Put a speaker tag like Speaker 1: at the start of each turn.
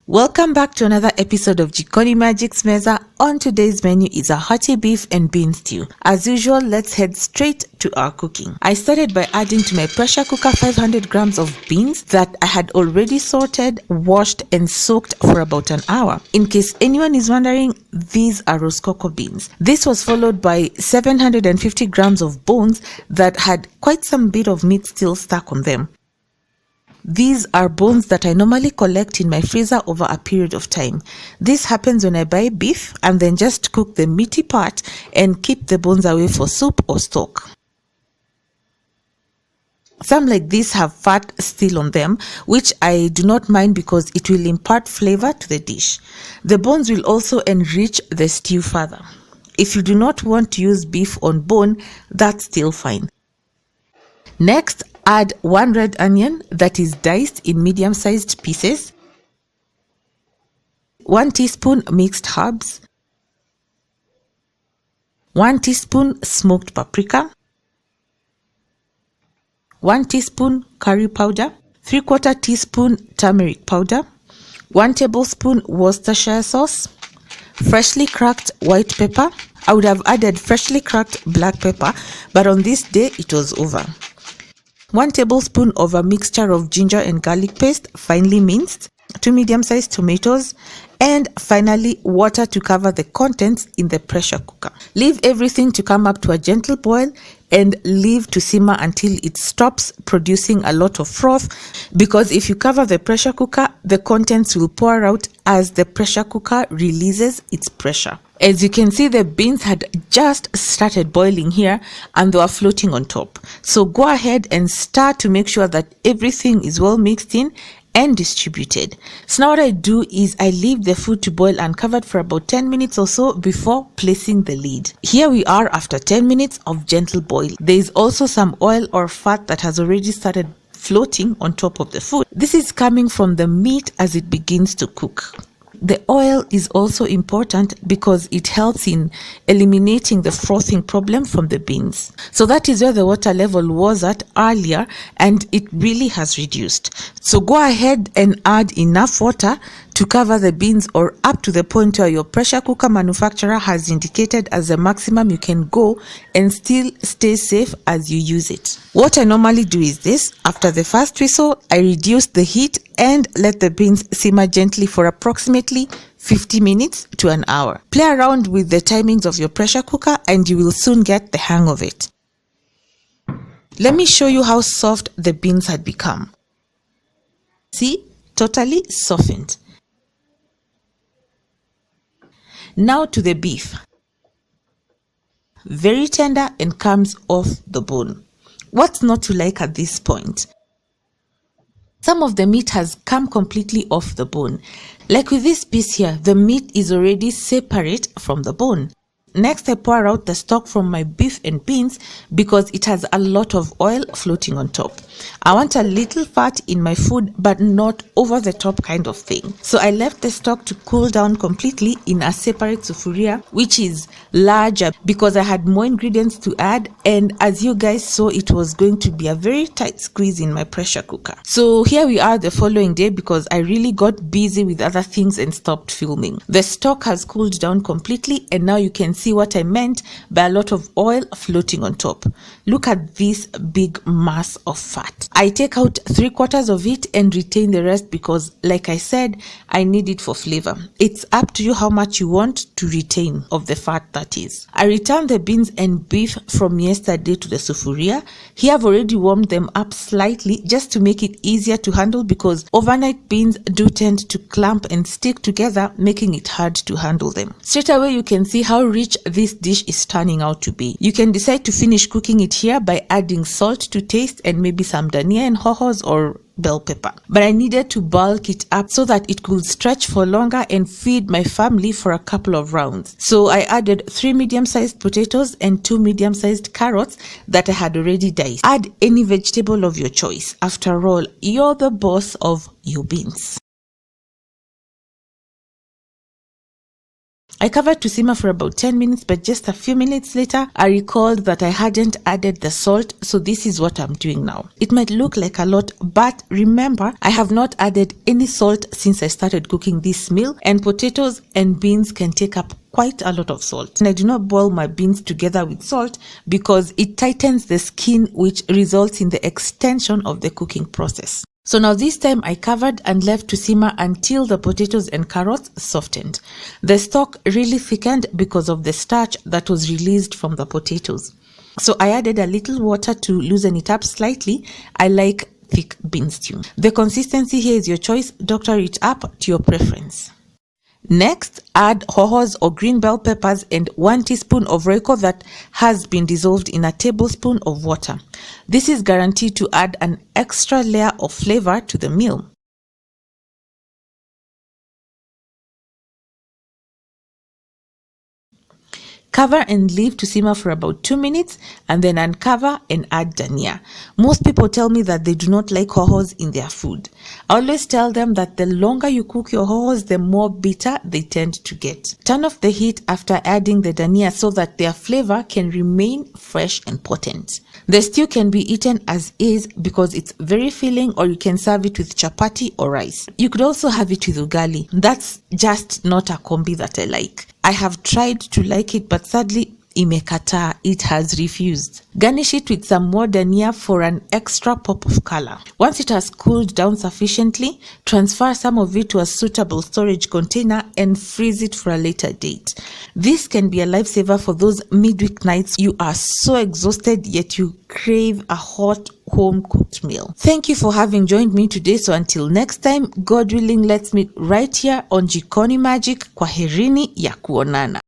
Speaker 1: Welcome back to another episode of Jikoni Magic's Meza. On today's menu is a hearty beef and bean stew. As usual, let's head straight to our cooking. I started by adding to my pressure cooker 500 grams of beans that I had already sorted, washed and soaked for about an hour. In case anyone is wondering, these are Rosecoco beans. This was followed by 750 grams of bones that had quite some bit of meat still stuck on them. These are bones that I normally collect in my freezer over a period of time. This happens when I buy beef and then just cook the meaty part and keep the bones away for soup or stock. Some like this have fat still on them, which I do not mind because it will impart flavor to the dish. The bones will also enrich the stew further. If you do not want to use beef on bone, that's still fine. Next, add 1 red onion that is diced in medium-sized pieces, 1 teaspoon mixed herbs, 1 teaspoon smoked paprika, 1 teaspoon curry powder, 3/4 teaspoon turmeric powder, 1 tablespoon Worcestershire sauce, freshly cracked white pepper. I would have added freshly cracked black pepper, but on this day it was over. 1 tablespoon of a mixture of ginger and garlic paste, finely minced, 2 medium-sized tomatoes, and finally water to cover the contents in the pressure cooker. Leave everything to come up to a gentle boil and leave to simmer until it stops producing a lot of froth, because if you cover the pressure cooker, the contents will pour out as the pressure cooker releases its pressure. As you can see, the beans had just started boiling here and they were floating on top. So go ahead and start to make sure that everything is well mixed in and distributed. So now what I do is I leave the food to boil uncovered for about 10 minutes or so before placing the lid. Here we are after 10 minutes of gentle boil. There is also some oil or fat that has already started floating on top of the food. This is coming from the meat as it begins to cook. The oil is also important because it helps in eliminating the frothing problem from the beans. So that is where the water level was at earlier, and it really has reduced. So go ahead and add enough water to cover the beans, or up to the point where your pressure cooker manufacturer has indicated as the maximum you can go and still stay safe as you use it. What I normally do is this: after the first whistle, I reduce the heat and let the beans simmer gently for approximately 50 minutes to an hour. Play around with the timings of your pressure cooker and you will soon get the hang of it. Let me show you how soft the beans had become. See, totally softened. Now to the beef. Very tender and comes off the bone. What's not to like at this point? Some of the meat has come completely off the bone. Like with this piece here, the meat is already separate from the bone. Next, I pour out the stock from my beef and beans because it has a lot of oil floating on top. I want a little fat in my food, but not over the top kind of thing. So I left the stock to cool down completely in a separate sufuria, which is larger because I had more ingredients to add. And as you guys saw, it was going to be a very tight squeeze in my pressure cooker. So here we are the following day because I really got busy with other things and stopped filming. The stock has cooled down completely, and now you can see what I meant by a lot of oil floating on top. Look at this big mass of fat. I take out 3/4 of it and retain the rest because, like I said, I need it for flavor. It's up to you how much you want to retain of the fat, that is. I returned the beans and beef from yesterday to the sufuria. Here I've already warmed them up slightly just to make it easier to handle because overnight beans do tend to clump and stick together, making it hard to handle them. Straight away you can see how rich this dish is turning out to be. You can decide to finish cooking it here by adding salt to taste and maybe some dhania and hohos or bell pepper. But I needed to bulk it up so that it could stretch for longer and feed my family for a couple of rounds. So I added 3 medium-sized potatoes and 2 medium-sized carrots that I had already diced. Add any vegetable of your choice. After all, you're the boss of your beans. I covered to simmer for about 10 minutes, but just a few minutes later, I recalled that I hadn't added the salt, so this is what I'm doing now. It might look like a lot, but remember, I have not added any salt since I started cooking this meal, and potatoes and beans can take up quite a lot of salt. And I do not boil my beans together with salt because it tightens the skin, which results in the extension of the cooking process. So now this time I covered and left to simmer until the potatoes and carrots softened. The stock really thickened because of the starch that was released from the potatoes. So I added a little water to loosen it up slightly. I like thick bean stew. The consistency here is your choice. Doctor it up to your preference. Next, add hohos or green bell peppers and 1 teaspoon of Royco that has been dissolved in a tablespoon of water. This is guaranteed to add an extra layer of flavor to the meal. Cover and leave to simmer for about 2 minutes and then uncover and add dania. Most people tell me that they do not like hohos in their food. I always tell them that the longer you cook your hohos, the more bitter they tend to get. Turn off the heat after adding the dania so that their flavor can remain fresh and potent. The stew can be eaten as is because it's very filling, or you can serve it with chapati or rice. You could also have it with ugali. That's just not a combi that I like. I have tried to like it, but sadly, imekataa, it has refused. Garnish it with some more dania for an extra pop of color. Once it has cooled down sufficiently, transfer some of it to a suitable storage container and freeze it for a later date. This can be a lifesaver for those midweek nights you are so exhausted yet you crave a hot home-cooked meal. Thank you for having joined me today. So until next time, God willing, let's meet right here on Jikoni Magic. Kwaherini ya kuonana.